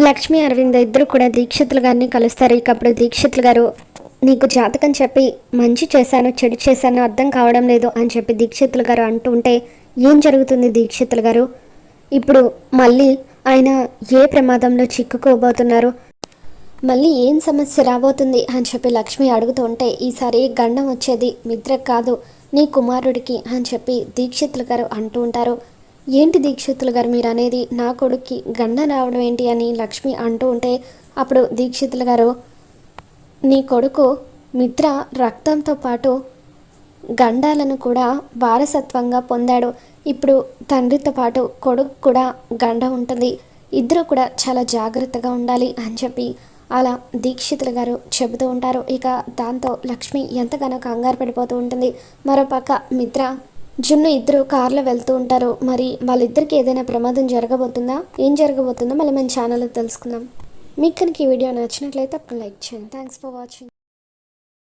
లక్ష్మి అరవింద్ ఇద్దరు కూడా దీక్షితులు గారిని కలుస్తారు. ఇక అప్పుడు దీక్షితులు గారు, నీకు జాతకం చెప్పి మంచి చేశాను చెడు చేశాను అర్థం కావడం లేదు అని చెప్పి దీక్షితులు గారు అంటూ ఉంటే, ఏం జరుగుతుంది దీక్షితులు గారు, ఇప్పుడు మళ్ళీ ఆయన ఏ ప్రమాదంలో చిక్కుకోబోతున్నారు, మళ్ళీ ఏం సమస్య రాబోతుంది అని చెప్పి లక్ష్మి అడుగుతూ ఉంటే, ఈసారి గండం వచ్చేది మిత్రకు కాదు నీ కుమారుడికి అని చెప్పి దీక్షితులు గారు అంటూ ఉంటారు. ఏంటి దీక్షితులు గారు మీరు అనేది, నా కొడుక్కి గండం రావడం ఏంటి అని లక్ష్మి అంటూ ఉంటే, అప్పుడు దీక్షితులు గారు, నీ కొడుకు మిత్ర రక్తంతో పాటు గండాలను కూడా వారసత్వంగా పొందాడు. ఇప్పుడు తండ్రితో పాటు కొడుకు కూడా గండం ఉంటుంది, ఇద్దరు కూడా చాలా జాగ్రత్తగా ఉండాలి అని చెప్పి అలా దీక్షితులు గారు చెబుతూ ఉంటారు. ఇక దాంతో లక్ష్మి ఎంతగానో కంగారు పడిపోతూ ఉంటుంది. మరోపక్క మిత్ర జున్ను ఇద్దరు కార్లో వెళ్తూ ఉంటారు. మరి వాళ్ళిద్దరికి ఏదైనా ప్రమాదం జరగబోతుందా, ఏం జరగబోతుందో మళ్ళీ మన ఛానల్లో తెలుసుకుందాం. మీకు కనుక ఈ వీడియో నచ్చినట్లయితే అప్పుడు లైక్ చేయండి. Thanks for watching.